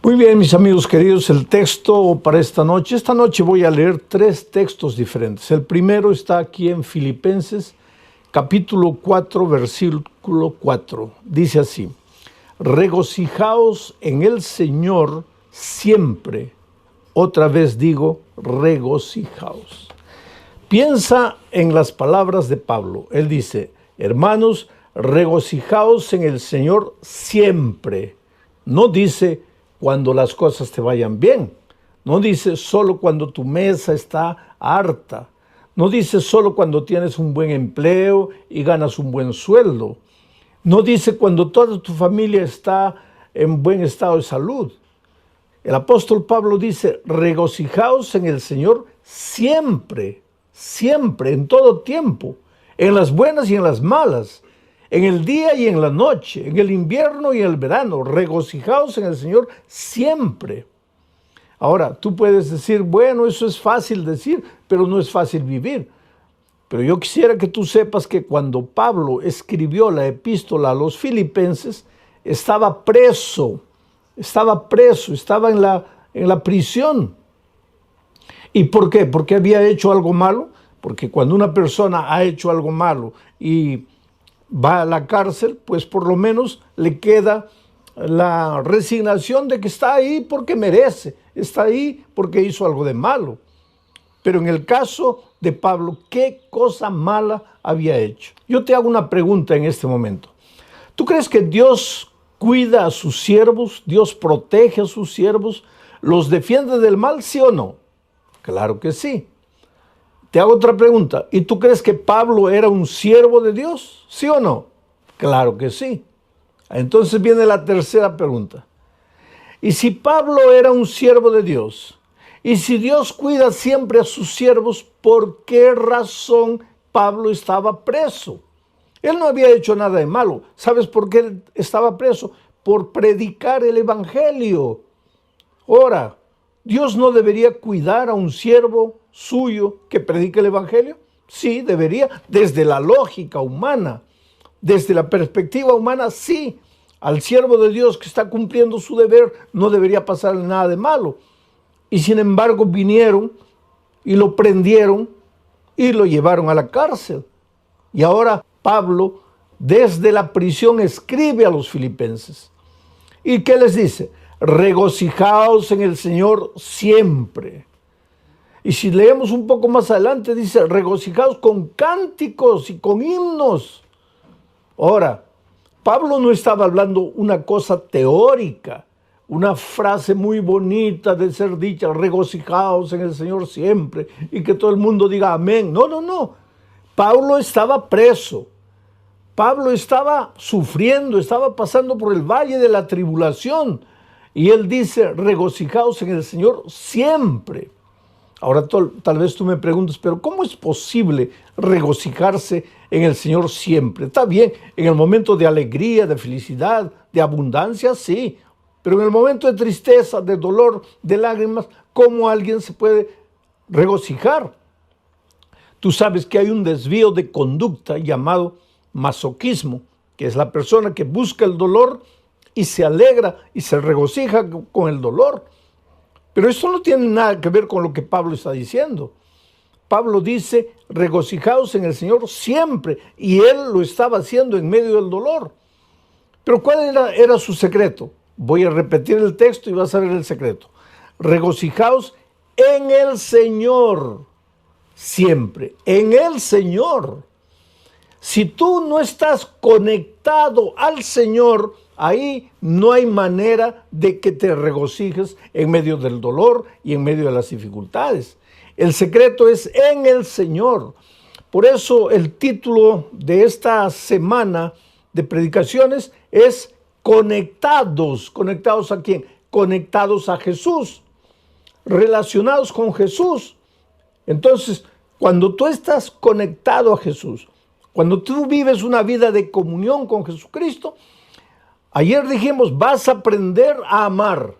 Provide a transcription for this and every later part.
Muy bien, mis amigos queridos, el texto para esta noche. Esta noche voy a leer 3 textos diferentes. El primero está aquí en Filipenses, capítulo 4, versículo 4. Dice así: regocijaos en el Señor siempre. Otra vez digo, regocijaos. Piensa en las palabras de Pablo. Él dice: hermanos, regocijaos en el Señor siempre. No dice cuando las cosas te vayan bien. No dice solo cuando tu mesa está harta. No dice solo cuando tienes un buen empleo y ganas un buen sueldo. No dice cuando toda tu familia está en buen estado de salud. El apóstol Pablo dice: regocijaos en el Señor siempre, siempre, en todo tiempo, en las buenas y en las malas, en el día y en la noche, en el invierno y en el verano. Regocijaos en el Señor siempre. Ahora, tú puedes decir, bueno, eso es fácil decir, pero no es fácil vivir. Pero yo quisiera que tú sepas que cuando Pablo escribió la epístola a los filipenses, estaba preso en la prisión. ¿Y por qué? ¿Porque había hecho algo malo? Porque cuando una persona ha hecho algo malo y va a la cárcel, pues por lo menos le queda la resignación de que está ahí porque merece, está ahí porque hizo algo de malo. Pero en el caso de Pablo, ¿qué cosa mala había hecho? Yo te hago una pregunta en este momento. ¿Tú crees que Dios cuida a sus siervos? ¿Dios protege a sus siervos? ¿Los defiende del mal, sí o no? Claro que sí. Te hago otra pregunta. ¿Y tú crees que Pablo era un siervo de Dios? ¿Sí o no? Claro que sí. Entonces viene la tercera pregunta. ¿Y si Pablo era un siervo de Dios? ¿Y si Dios cuida siempre a sus siervos, por qué razón Pablo estaba preso? Él no había hecho nada de malo. ¿Sabes por qué él estaba preso? Por predicar el evangelio. Ahora, ¿Dios no debería cuidar a un siervo suyo que predique el evangelio? Sí, debería, desde la lógica humana, desde la perspectiva humana, sí. Al siervo de Dios que está cumpliendo su deber no debería pasarle nada de malo. Y sin embargo vinieron y lo prendieron y lo llevaron a la cárcel. Y ahora Pablo, desde la prisión, escribe a los filipenses. ¿Y qué les dice? Regocijaos en el Señor siempre. Y si leemos un poco más adelante, dice: regocijaos con cánticos y con himnos. Ahora, Pablo no estaba hablando una cosa teórica, una frase muy bonita de ser dicha: regocijaos en el Señor siempre, y que todo el mundo diga amén. No, no, no. Pablo estaba preso. Pablo estaba sufriendo, estaba pasando por el valle de la tribulación. Y él dice: regocijaos en el Señor siempre. Ahora tal vez tú me preguntes, pero ¿cómo es posible regocijarse en el Señor siempre? Está bien, en el momento de alegría, de felicidad, de abundancia, sí. Pero en el momento de tristeza, de dolor, de lágrimas, ¿cómo alguien se puede regocijar? Tú sabes que hay un desvío de conducta llamado masoquismo, que es la persona que busca el dolor y se alegra y se regocija con el dolor. Pero esto no tiene nada que ver con lo que Pablo está diciendo. Pablo dice: regocijaos en el Señor siempre, y él lo estaba haciendo en medio del dolor. Pero ¿cuál era su secreto? Voy a repetir el texto y vas a ver el secreto. Regocijaos en el Señor siempre, en el Señor. Si tú no estás conectado al Señor, ahí no hay manera de que te regocijes en medio del dolor y en medio de las dificultades. El secreto es en el Señor. Por eso el título de esta semana de predicaciones es conectados. ¿Conectados a quién? Conectados a Jesús, relacionados con Jesús. Entonces, cuando tú estás conectado a Jesús, cuando tú vives una vida de comunión con Jesucristo, ayer dijimos, vas a aprender a amar.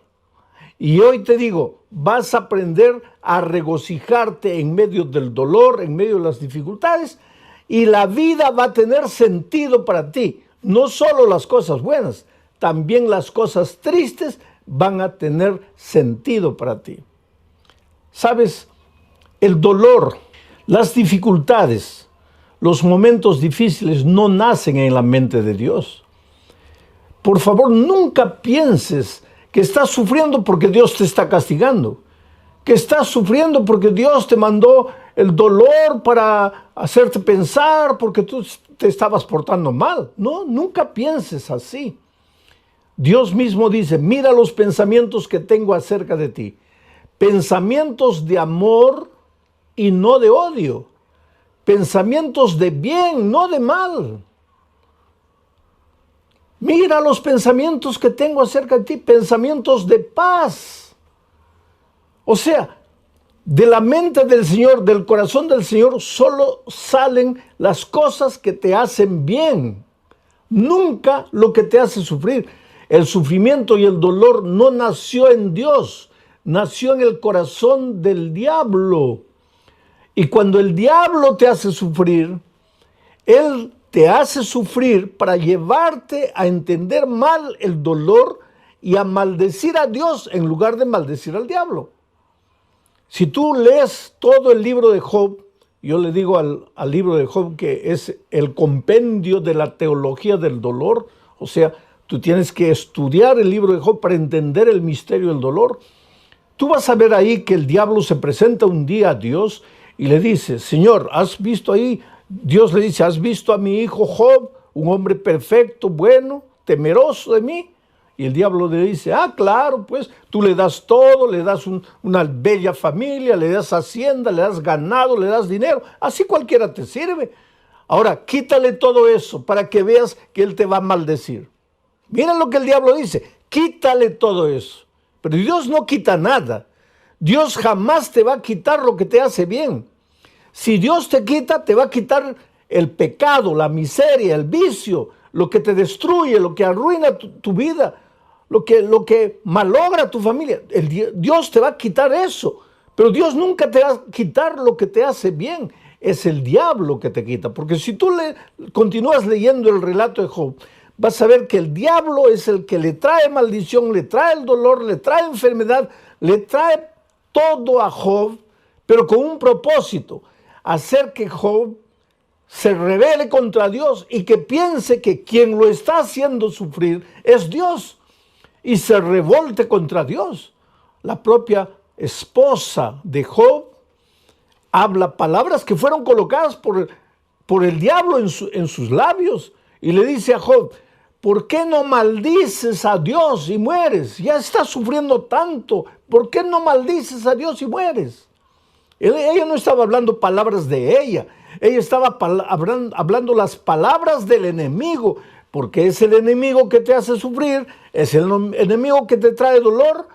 Y hoy te digo, vas a aprender a regocijarte en medio del dolor, en medio de las dificultades, y la vida va a tener sentido para ti. No solo las cosas buenas, también las cosas tristes van a tener sentido para ti. ¿Sabes? El dolor, las dificultades, los momentos difíciles no nacen en la mente de Dios. Por favor, nunca pienses que estás sufriendo porque Dios te está castigando, que estás sufriendo porque Dios te mandó el dolor para hacerte pensar porque tú te estabas portando mal. No, nunca pienses así. Dios mismo dice, mira los pensamientos que tengo acerca de ti. Pensamientos de amor y no de odio. Pensamientos de bien, no de mal. Mira los pensamientos que tengo acerca de ti, pensamientos de paz. O sea, de la mente del Señor, del corazón del Señor, solo salen las cosas que te hacen bien. Nunca lo que te hace sufrir. El sufrimiento y el dolor no nació en Dios, nació en el corazón del diablo. Y cuando el diablo te hace sufrir, él te hace sufrir para llevarte a entender mal el dolor y a maldecir a Dios en lugar de maldecir al diablo. Si tú lees todo el libro de Job, yo le digo al libro de Job que es el compendio de la teología del dolor, o sea, tú tienes que estudiar el libro de Job para entender el misterio del dolor. Tú vas a ver ahí que el diablo se presenta un día a Dios y le dice, Señor, ¿has visto ahí? Dios le dice, ¿has visto a mi hijo Job, un hombre perfecto, bueno, temeroso de mí? Y el diablo le dice, claro, pues tú le das todo, le das una bella familia, le das hacienda, le das ganado, le das dinero, así cualquiera te sirve. Ahora, quítale todo eso para que veas que él te va a maldecir. Miren lo que el diablo dice, quítale todo eso. Pero Dios no quita nada. Dios jamás te va a quitar lo que te hace bien. Si Dios te quita, te va a quitar el pecado, la miseria, el vicio, lo que te destruye, lo que arruina tu vida, lo que malogra tu familia. Dios te va a quitar eso, pero Dios nunca te va a quitar lo que te hace bien. Es el diablo que te quita, porque si tú continúas leyendo el relato de Job, vas a ver que el diablo es el que le trae maldición, le trae el dolor, le trae enfermedad, le trae todo a Job, pero con un propósito, hacer que Job se rebele contra Dios y que piense que quien lo está haciendo sufrir es Dios y se revolte contra Dios. La propia esposa de Job habla palabras que fueron colocadas por el diablo en sus labios y le dice a Job, ¿por qué no maldices a Dios y mueres? Ya estás sufriendo tanto, ¿por qué no maldices a Dios y mueres? Ella no estaba hablando palabras de ella estaba hablando las palabras del enemigo, porque es el enemigo que te hace sufrir, es el enemigo que te trae dolor,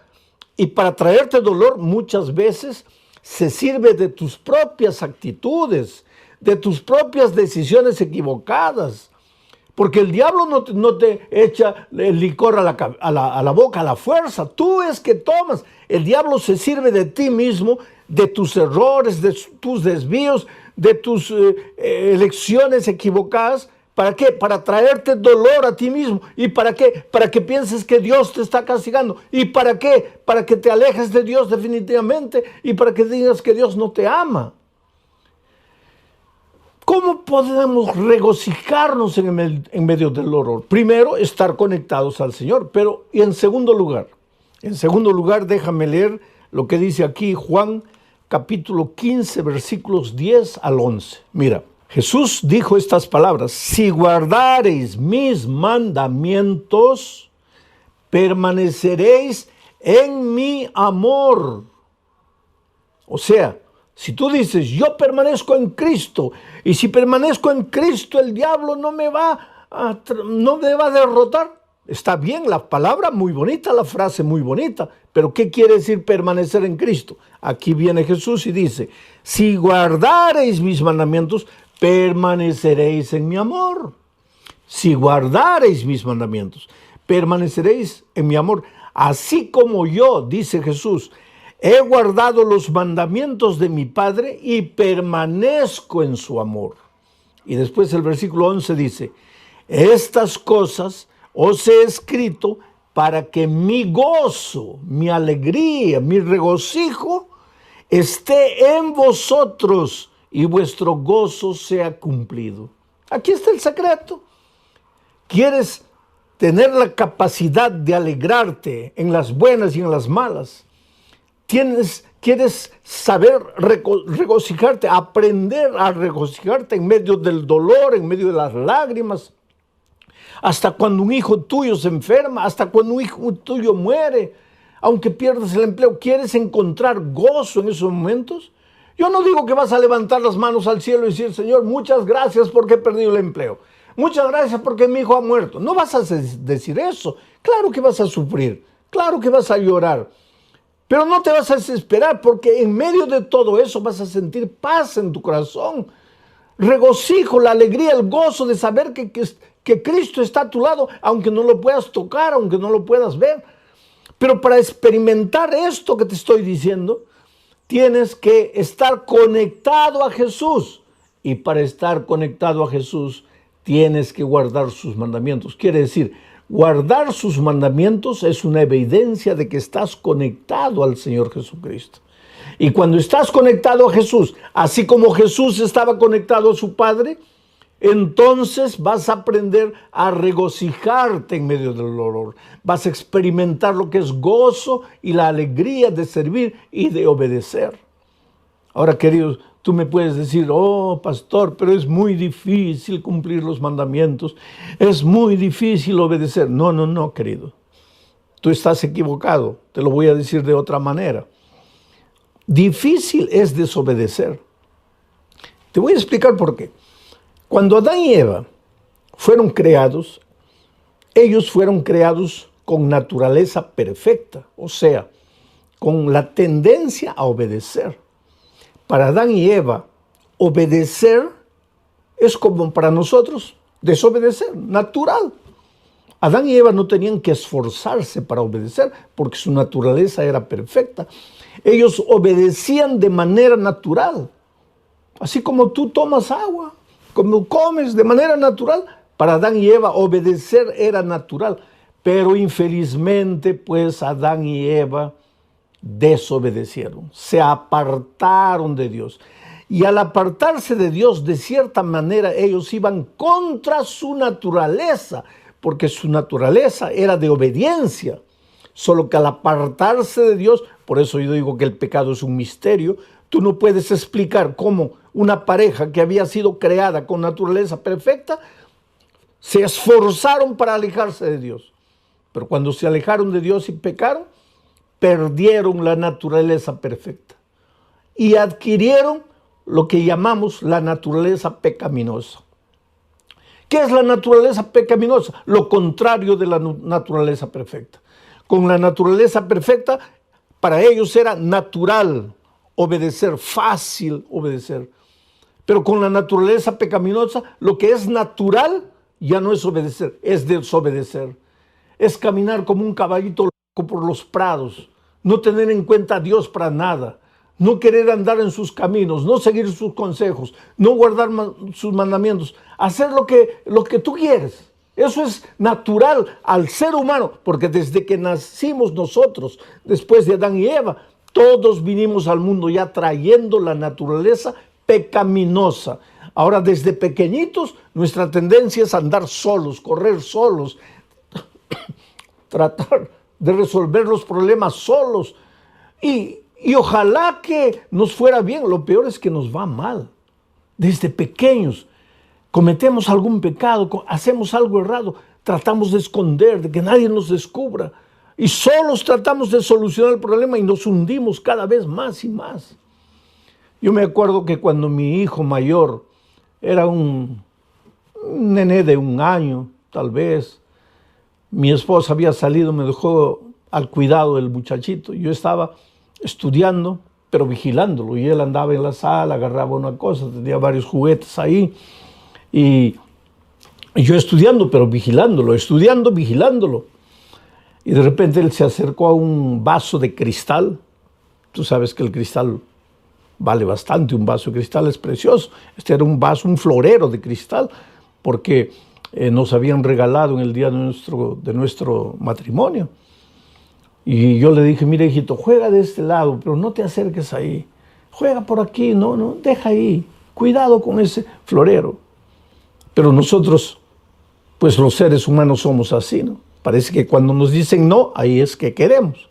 y para traerte dolor muchas veces se sirve de tus propias actitudes, de tus propias decisiones equivocadas, porque el diablo no te echa el licor a la boca a la fuerza, tú es que tomas. El diablo se sirve de ti mismo, de tus errores, de tus desvíos, de tus elecciones equivocadas. ¿Para qué? Para traerte dolor a ti mismo. ¿Y para qué? Para que pienses que Dios te está castigando. ¿Y para qué? Para que te alejes de Dios definitivamente y para que digas que Dios no te ama. ¿Cómo podemos regocijarnos en medio del dolor? Primero, estar conectados al Señor. Pero, y en segundo lugar, déjame leer lo que dice aquí Juan capítulo 15, versículos 10 al 11. Mira, Jesús dijo estas palabras: si guardareis mis mandamientos, permaneceréis en mi amor. O sea, si tú dices, yo permanezco en Cristo, y si permanezco en Cristo, el diablo no me va a derrotar. Está bien, la palabra muy bonita, la frase muy bonita, pero ¿qué quiere decir permanecer en Cristo? Aquí viene Jesús y dice, si guardareis mis mandamientos, permaneceréis en mi amor. Si guardareis mis mandamientos, permaneceréis en mi amor. Así como yo, dice Jesús, he guardado los mandamientos de mi Padre y permanezco en su amor. Y después el versículo 11 dice, estas cosas os he escrito para que mi gozo, mi alegría, mi regocijo esté en vosotros y vuestro gozo sea cumplido. Aquí está el secreto. ¿Quieres tener la capacidad de alegrarte en las buenas y en las malas? ¿Quieres saber regocijarte, aprender a regocijarte en medio del dolor, en medio de las lágrimas? Hasta cuando un hijo tuyo se enferma, hasta cuando un hijo tuyo muere, aunque pierdas el empleo, ¿quieres encontrar gozo en esos momentos? Yo no digo que vas a levantar las manos al cielo y decir, Señor, muchas gracias porque he perdido el empleo. Muchas gracias porque mi hijo ha muerto. No vas a decir eso. Claro que vas a sufrir, claro que vas a llorar. Pero no te vas a desesperar porque en medio de todo eso vas a sentir paz en tu corazón. Regocijo, la alegría, el gozo de saber que Cristo está a tu lado, aunque no lo puedas tocar, aunque no lo puedas ver. Pero para experimentar esto que te estoy diciendo, tienes que estar conectado a Jesús. Y para estar conectado a Jesús, tienes que guardar sus mandamientos. Quiere decir, guardar sus mandamientos es una evidencia de que estás conectado al Señor Jesucristo. Y cuando estás conectado a Jesús, así como Jesús estaba conectado a su Padre, entonces vas a aprender a regocijarte en medio del dolor. Vas a experimentar lo que es gozo y la alegría de servir y de obedecer. Ahora, queridos, tú me puedes decir, oh, pastor, pero es muy difícil cumplir los mandamientos. Es muy difícil obedecer. No, querido. Tú estás equivocado. Te lo voy a decir de otra manera. Difícil es desobedecer. Te voy a explicar por qué. Cuando Adán y Eva fueron creados, ellos fueron creados con naturaleza perfecta, o sea, con la tendencia a obedecer. Para Adán y Eva, obedecer es como para nosotros desobedecer, natural. Adán y Eva no tenían que esforzarse para obedecer porque su naturaleza era perfecta. Ellos obedecían de manera natural, así como tú tomas agua, como comes de manera natural. Para Adán y Eva obedecer era natural, pero infelizmente pues Adán y Eva desobedecieron, se apartaron de Dios. Y al apartarse de Dios, de cierta manera, ellos iban contra su naturaleza, porque su naturaleza era de obediencia. Solo que al apartarse de Dios, por eso yo digo que el pecado es un misterio, tú no puedes explicar cómo una pareja que había sido creada con naturaleza perfecta, se esforzaron para alejarse de Dios. Pero cuando se alejaron de Dios y pecaron, perdieron la naturaleza perfecta y adquirieron lo que llamamos la naturaleza pecaminosa. ¿Qué es la naturaleza pecaminosa? Lo contrario de la naturaleza perfecta. Con la naturaleza perfecta, para ellos era natural obedecer, fácil obedecer. Pero con la naturaleza pecaminosa, lo que es natural ya no es obedecer, es desobedecer. Es caminar como un caballito loco por los prados, no tener en cuenta a Dios para nada, no querer andar en sus caminos, no seguir sus consejos, no guardar sus mandamientos, hacer lo que tú quieres. Eso es natural al ser humano, porque desde que nacimos nosotros, después de Adán y Eva, todos vinimos al mundo ya trayendo la naturaleza pecaminosa. Ahora, desde pequeñitos, nuestra tendencia es andar solos, correr solos, tratar de resolver los problemas solos. Y ojalá que nos fuera bien. Lo peor es que nos va mal. Desde pequeños cometemos algún pecado, hacemos algo errado, tratamos de esconder, de que nadie nos descubra. Y solos tratamos de solucionar el problema y nos hundimos cada vez más y más. Yo me acuerdo que cuando mi hijo mayor era un nené de 1 año, tal vez, mi esposa había salido, me dejó al cuidado del muchachito. Yo estaba estudiando, pero vigilándolo. Y él andaba en la sala, agarraba una cosa, tenía varios juguetes ahí. Y yo estudiando, pero vigilándolo, vigilándolo. Y de repente él se acercó a un vaso de cristal. Tú sabes que el cristal vale bastante, un vaso de cristal es precioso. Este era un vaso, un florero de cristal, porque nos habían regalado en el día de nuestro matrimonio. Y yo le dije, mira hijito, juega de este lado, pero no te acerques ahí. Juega por aquí, no, deja ahí. Cuidado con ese florero. Pero nosotros, pues los seres humanos somos así, ¿no? Parece que cuando nos dicen no, ahí es que queremos.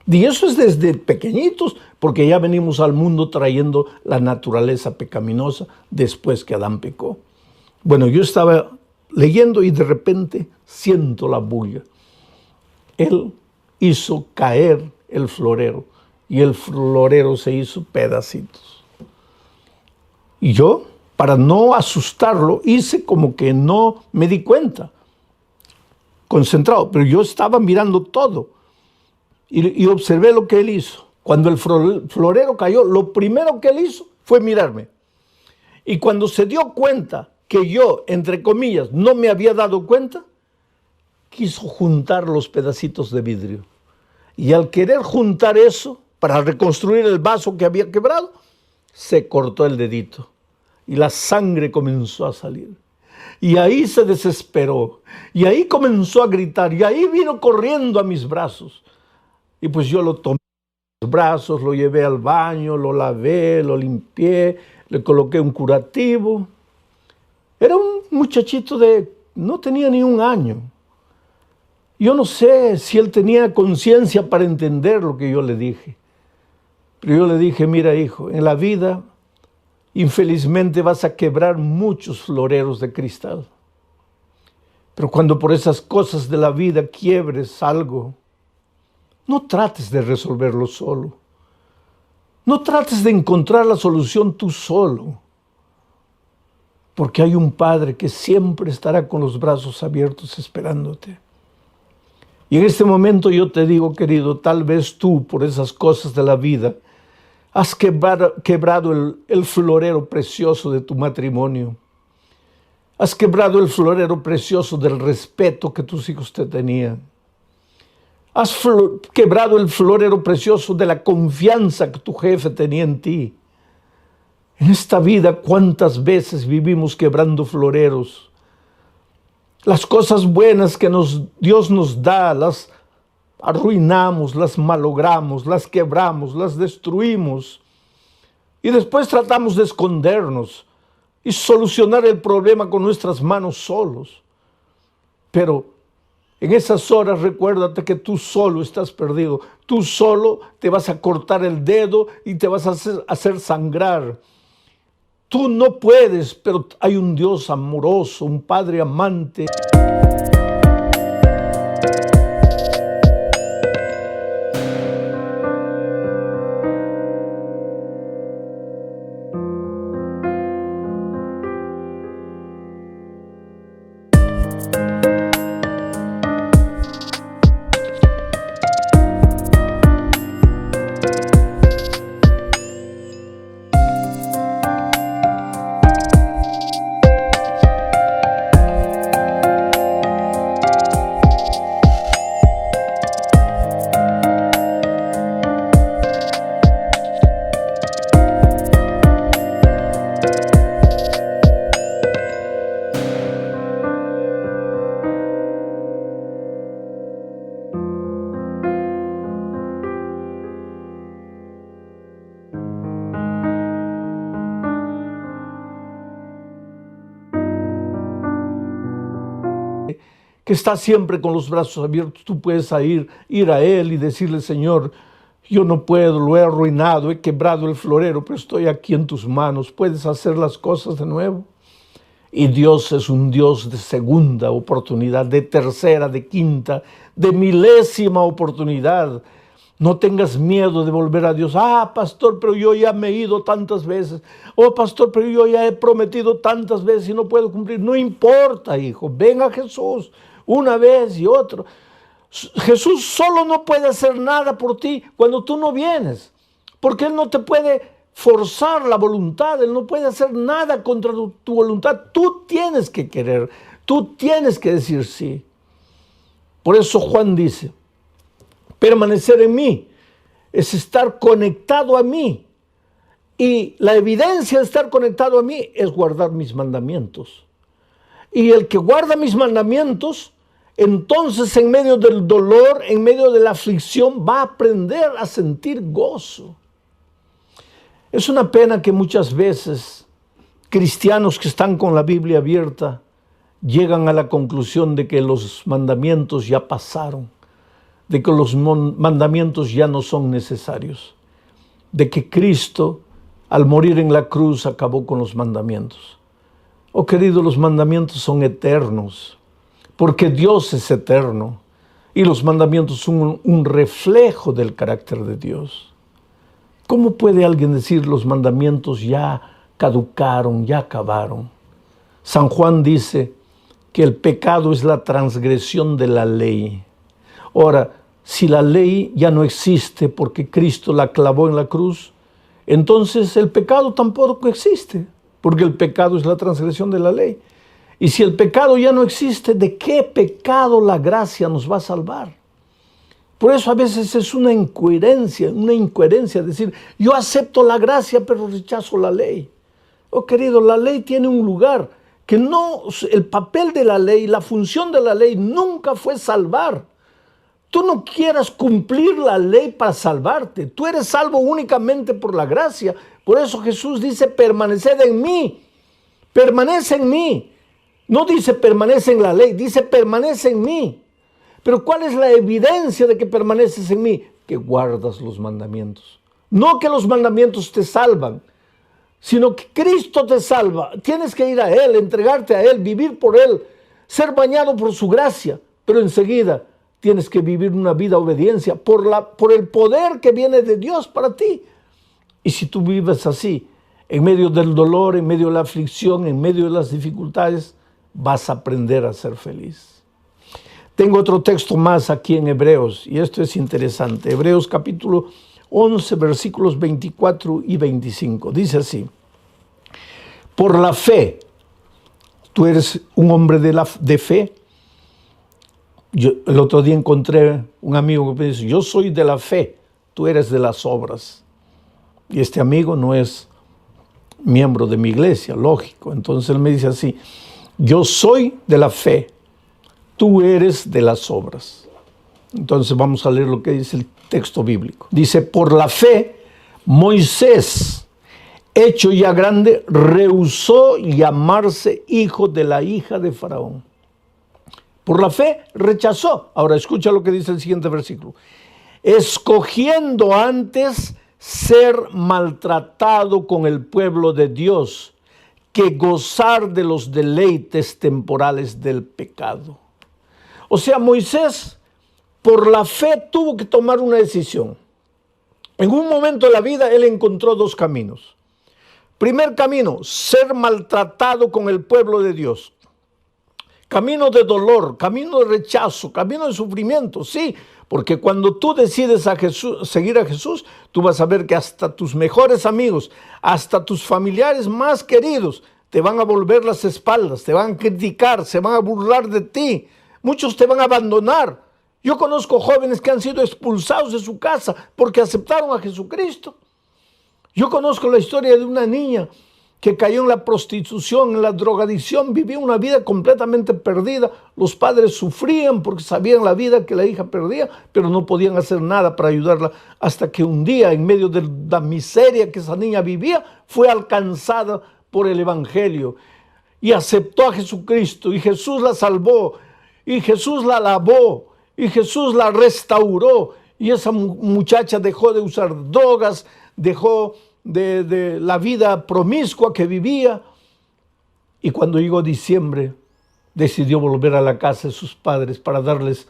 Y eso es desde pequeñitos, porque ya venimos al mundo trayendo la naturaleza pecaminosa después que Adán pecó. Bueno, yo estaba leyendo y de repente siento la bulla. Él hizo caer el florero y el florero se hizo pedacitos. Y yo, para no asustarlo, hice como que no me di cuenta, concentrado, pero yo estaba mirando todo y observé lo que él hizo. Cuando el florero cayó, lo primero que él hizo fue mirarme. Y cuando se dio cuenta que yo, entre comillas, no me había dado cuenta, quiso juntar los pedacitos de vidrio. Y al querer juntar eso, para reconstruir el vaso que había quebrado, se cortó el dedito. Y la sangre comenzó a salir. Y ahí se desesperó. Y ahí comenzó a gritar. Y ahí vino corriendo a mis brazos. Y pues yo lo tomé en los brazos, lo llevé al baño, lo lavé, lo limpié, le coloqué un curativo. Era un muchachito no tenía ni un año. Yo no sé si él tenía conciencia para entender lo que yo le dije. Pero yo le dije, mira hijo, en la vida infelizmente vas a quebrar muchos floreros de cristal. Pero cuando por esas cosas de la vida quiebres algo, no trates de resolverlo solo. No trates de encontrar la solución tú solo. Porque hay un Padre que siempre estará con los brazos abiertos esperándote. Y en este momento yo te digo, querido, tal vez tú, por esas cosas de la vida, has quebrado el florero precioso de tu matrimonio. Has quebrado el florero precioso del respeto que tus hijos te tenían. Has quebrado el florero precioso de la confianza que tu jefe tenía en ti. En esta vida, ¿cuántas veces vivimos quebrando floreros? Las cosas buenas que Dios nos da, las arruinamos, las malogramos, las quebramos, las destruimos. Y después tratamos de escondernos y solucionar el problema con nuestras manos solos. Pero en esas horas recuérdate que tú solo estás perdido. Tú solo te vas a cortar el dedo y te vas a hacer sangrar. Tú no puedes, pero hay un Dios amoroso, un Padre amante. Que está siempre con los brazos abiertos, tú puedes ir a Él y decirle, Señor, yo no puedo, lo he arruinado, he quebrado el florero, pero estoy aquí en tus manos, puedes hacer las cosas de nuevo. Y Dios es un Dios de segunda oportunidad, de tercera, de quinta, de milésima oportunidad. No tengas miedo de volver a Dios. Ah, pastor, pero yo ya me he ido tantas veces. Oh, pastor, pero yo ya he prometido tantas veces y no puedo cumplir. No importa, hijo. Ven a Jesús una vez y otra. Jesús solo no puede hacer nada por ti cuando tú no vienes. Porque Él no te puede forzar la voluntad. Él no puede hacer nada contra tu voluntad. Tú tienes que querer. Tú tienes que decir sí. Por eso Juan dice, permanecer en mí es estar conectado a mí. Y la evidencia de estar conectado a mí es guardar mis mandamientos. Y el que guarda mis mandamientos, entonces en medio del dolor, en medio de la aflicción, va a aprender a sentir gozo. Es una pena que muchas veces cristianos que están con la Biblia abierta llegan a la conclusión de que los mandamientos ya pasaron, de que los mandamientos ya no son necesarios, de que Cristo, al morir en la cruz, acabó con los mandamientos. Oh querido, los mandamientos son eternos, porque Dios es eterno y los mandamientos son un reflejo del carácter de Dios. ¿Cómo puede alguien decir los mandamientos ya caducaron, ya acabaron? San Juan dice que el pecado es la transgresión de la ley. Ahora, si la ley ya no existe porque Cristo la clavó en la cruz, entonces el pecado tampoco existe, porque el pecado es la transgresión de la ley. Y si el pecado ya no existe, ¿de qué pecado la gracia nos va a salvar? Por eso a veces es una incoherencia decir, yo acepto la gracia pero rechazo la ley. Oh querido, la ley tiene un lugar que no, el papel de la ley, la función de la ley nunca fue salvar. Tú no quieras cumplir la ley para salvarte. Tú eres salvo únicamente por la gracia. Por eso Jesús dice, permaneced en mí. Permanece en mí. No dice permanece en la ley, dice permanece en mí. Pero ¿cuál es la evidencia de que permaneces en mí? Que guardas los mandamientos. No que los mandamientos te salvan, sino que Cristo te salva. Tienes que ir a Él, entregarte a Él, vivir por Él, ser bañado por su gracia. Pero enseguida tienes que vivir una vida de obediencia por el poder que viene de Dios para ti. Y si tú vives así, en medio del dolor, en medio de la aflicción, en medio de las dificultades, vas a aprender a ser feliz. Tengo otro texto más aquí en Hebreos, y esto es interesante. Hebreos capítulo 11, versículos 24 y 25. Dice así: por la fe, tú eres un hombre de fe. Yo el otro día encontré un amigo que me dice, yo soy de la fe, tú eres de las obras. Y este amigo no es miembro de mi iglesia, lógico. Entonces él me dice así, yo soy de la fe, tú eres de las obras. Entonces vamos a leer lo que dice el texto bíblico. Dice, por la fe, Moisés, hecho ya grande, rehusó llamarse hijo de la hija de Faraón. Por la fe rechazó. Ahora escucha lo que dice el siguiente versículo. Escogiendo antes ser maltratado con el pueblo de Dios que gozar de los deleites temporales del pecado. O sea, Moisés, por la fe, tuvo que tomar una decisión. En un momento de la vida, él encontró dos caminos. Primer camino, ser maltratado con el pueblo de Dios. Camino de dolor, camino de rechazo, camino de sufrimiento, sí, porque cuando tú decides seguir a Jesús, tú vas a ver que hasta tus mejores amigos, hasta tus familiares más queridos, te van a volver las espaldas, te van a criticar, se van a burlar de ti, muchos te van a abandonar. Yo conozco jóvenes que han sido expulsados de su casa porque aceptaron a Jesucristo. Yo conozco la historia de una niña que cayó en la prostitución, en la drogadicción, vivía una vida completamente perdida. Los padres sufrían porque sabían la vida que la hija perdía, pero no podían hacer nada para ayudarla, hasta que un día, en medio de la miseria que esa niña vivía, fue alcanzada por el Evangelio y aceptó a Jesucristo, y Jesús la salvó, y Jesús la lavó, y Jesús la restauró, y esa muchacha dejó de usar drogas, dejó de la vida promiscua que vivía, y cuando llegó diciembre decidió volver a la casa de sus padres para darles,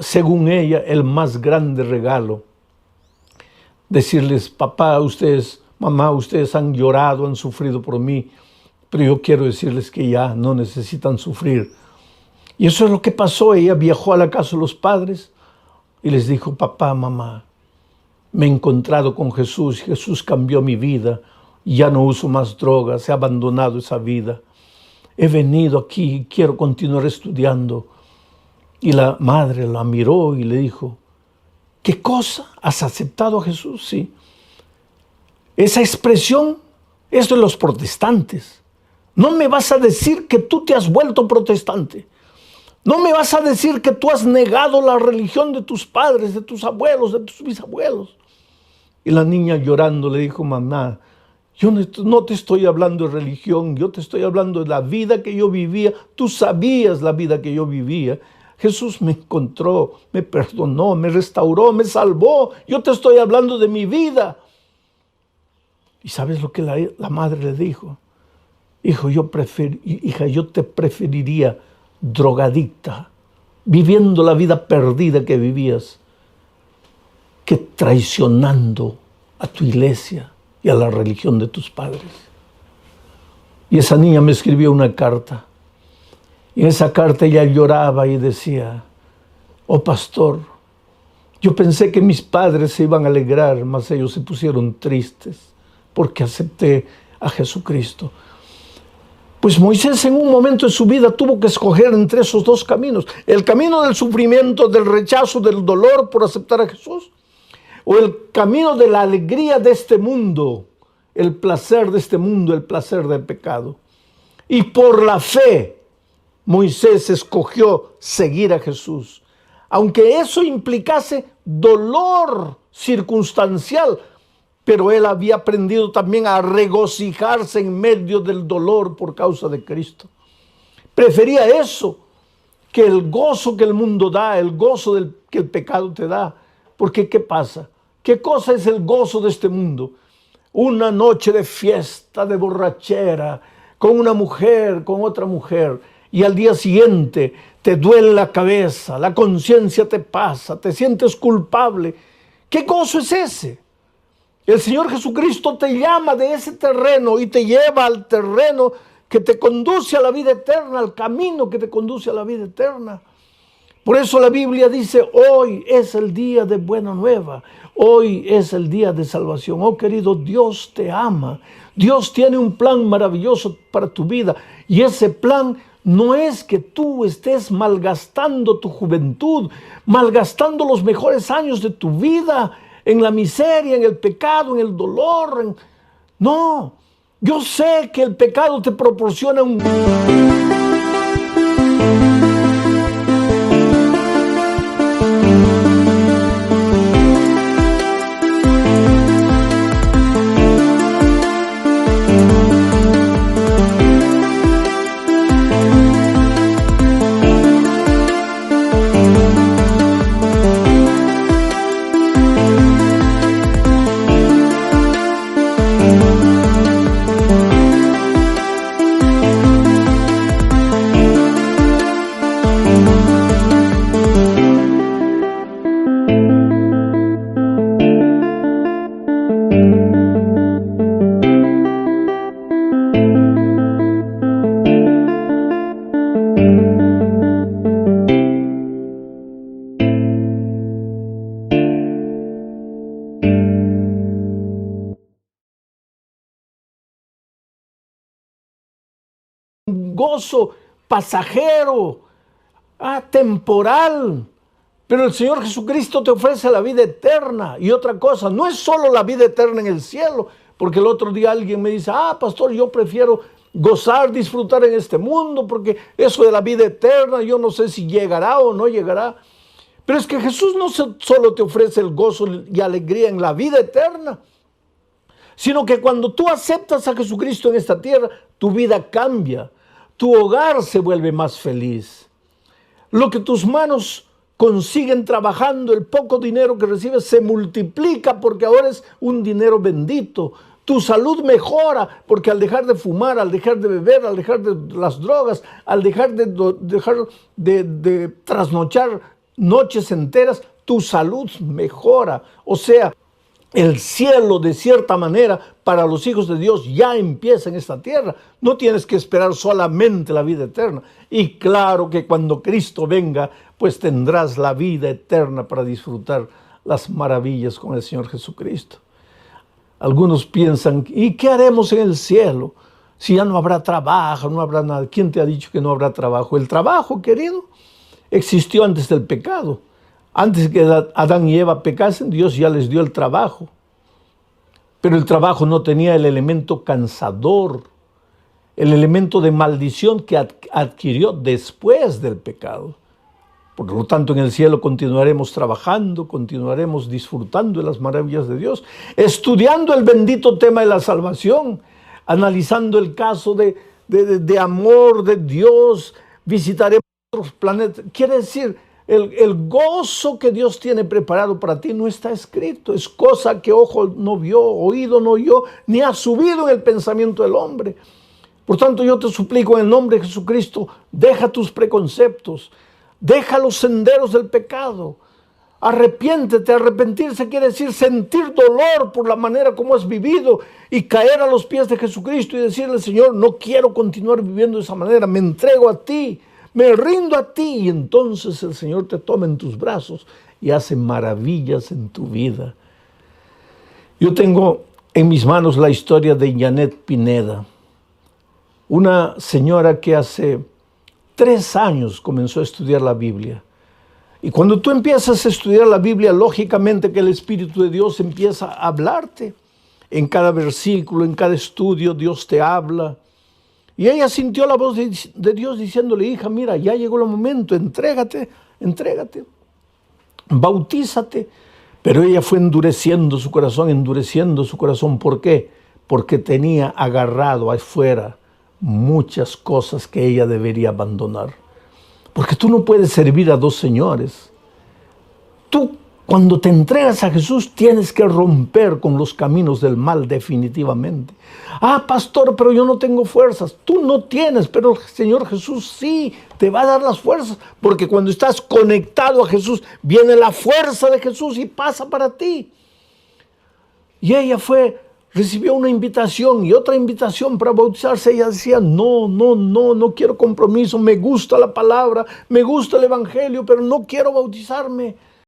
según ella, el más grande regalo. Decirles, papá, ustedes, mamá, ustedes han llorado, han sufrido por mí, pero yo quiero decirles que ya no necesitan sufrir. Y eso es lo que pasó. Ella viajó a la casa de los padres y les dijo, papá, mamá, me he encontrado con Jesús, Jesús cambió mi vida, ya no uso más drogas, he abandonado esa vida. He venido aquí y quiero continuar estudiando. Y la madre la miró y le dijo, ¿qué cosa? ¿Has aceptado a Jesús? Sí. Esa expresión es de los protestantes. No me vas a decir que tú te has vuelto protestante. No me vas a decir que tú has negado la religión de tus padres, de tus abuelos, de tus bisabuelos. Y la niña llorando le dijo, mamá, yo no te estoy hablando de religión, yo te estoy hablando de la vida que yo vivía. Tú sabías la vida que yo vivía. Jesús me encontró, me perdonó, me restauró, me salvó. Yo te estoy hablando de mi vida. ¿Y sabes lo que la madre le dijo? Hija, yo te preferiría drogadicta, viviendo la vida perdida que vivías, que traicionando a tu iglesia y a la religión de tus padres. Y esa niña me escribió una carta. Y en esa carta ella lloraba y decía, oh pastor, yo pensé que mis padres se iban a alegrar, mas ellos se pusieron tristes porque acepté a Jesucristo. Pues Moisés en un momento de su vida tuvo que escoger entre esos dos caminos. El camino del sufrimiento, del rechazo, del dolor por aceptar a Jesús. O el camino de la alegría de este mundo, el placer de este mundo, el placer del pecado. Y por la fe, Moisés escogió seguir a Jesús. Aunque eso implicase dolor circunstancial, pero él había aprendido también a regocijarse en medio del dolor por causa de Cristo. Prefería eso que el gozo que el mundo da, el gozo que el pecado te da. Porque ¿qué pasa? ¿Qué cosa es el gozo de este mundo? Una noche de fiesta, de borrachera, con una mujer, con otra mujer, y al día siguiente te duele la cabeza, la conciencia te pasa, te sientes culpable. ¿Qué gozo es ese? El Señor Jesucristo te llama de ese terreno y te lleva al terreno que te conduce a la vida eterna, al camino que te conduce a la vida eterna. Por eso la Biblia dice, hoy es el día de buena nueva, hoy es el día de salvación. Oh querido, Dios te ama, Dios tiene un plan maravilloso para tu vida y ese plan no es que tú estés malgastando tu juventud, malgastando los mejores años de tu vida en la miseria, en el pecado, en el dolor. No, yo sé que el pecado te proporciona un... gozo pasajero, temporal. Pero el Señor Jesucristo te ofrece la vida eterna. Y otra cosa, no es solo la vida eterna en el cielo, porque el otro día alguien me dice, pastor, yo prefiero gozar, disfrutar en este mundo, porque eso de la vida eterna, yo no sé si llegará o no llegará. Pero es que Jesús no solo te ofrece el gozo y alegría en la vida eterna, sino que cuando tú aceptas a Jesucristo en esta tierra, tu vida cambia. Tu hogar se vuelve más feliz. Lo que tus manos consiguen trabajando, el poco dinero que recibes, se multiplica porque ahora es un dinero bendito. Tu salud mejora porque al dejar de fumar, al dejar de beber, al dejar de las drogas, al dejar de trasnochar noches enteras, tu salud mejora. O sea, el cielo, de cierta manera, para los hijos de Dios ya empieza en esta tierra. No tienes que esperar solamente la vida eterna. Y claro que cuando Cristo venga, pues tendrás la vida eterna para disfrutar las maravillas con el Señor Jesucristo. Algunos piensan, ¿y qué haremos en el cielo? Si ya no habrá trabajo, no habrá nada. ¿Quién te ha dicho que no habrá trabajo? El trabajo, querido, existió antes del pecado. Antes que Adán y Eva pecasen, Dios ya les dio el trabajo. Pero el trabajo no tenía el elemento cansador. el elemento de maldición que adquirió después del pecado. Por lo tanto, en el cielo continuaremos trabajando, continuaremos disfrutando de las maravillas de Dios, estudiando el bendito tema de la salvación, analizando el caso de amor de Dios, visitaremos otros planetas. Quiere decir, el gozo que Dios tiene preparado para ti no está escrito, es cosa que ojo no vio, oído no oyó, ni ha subido en el pensamiento del hombre. Por tanto, yo te suplico en el nombre de Jesucristo, deja tus preconceptos, deja los senderos del pecado, arrepiéntete. Arrepentirse quiere decir sentir dolor por la manera como has vivido y caer a los pies de Jesucristo y decirle: Señor, no quiero continuar viviendo de esa manera, me entrego a ti, me rindo a ti. Y entonces el Señor te toma en tus brazos y hace maravillas en tu vida. Yo tengo en mis manos la historia de Janet Pineda, una señora que hace 3 años comenzó a estudiar la Biblia. Y cuando tú empiezas a estudiar la Biblia, lógicamente que el Espíritu de Dios empieza a hablarte. En cada versículo, en cada estudio, Dios te habla. Y ella sintió la voz de Dios diciéndole: hija, mira, ya llegó el momento, entrégate, bautízate. Pero ella fue endureciendo su corazón. ¿Por qué? Porque tenía agarrado afuera muchas cosas que ella debería abandonar. Porque tú no puedes servir a 2 señores. Tú, cuando te entregas a Jesús, tienes que romper con los caminos del mal definitivamente. Ah, pastor, pero yo no tengo fuerzas. Tú no tienes, pero el Señor Jesús sí te va a dar las fuerzas. Porque cuando estás conectado a Jesús, viene la fuerza de Jesús y pasa para ti. Y ella recibió una invitación y otra invitación para bautizarse. Ella decía: no quiero compromiso, me gusta la palabra, me gusta el evangelio, pero no quiero bautizarme.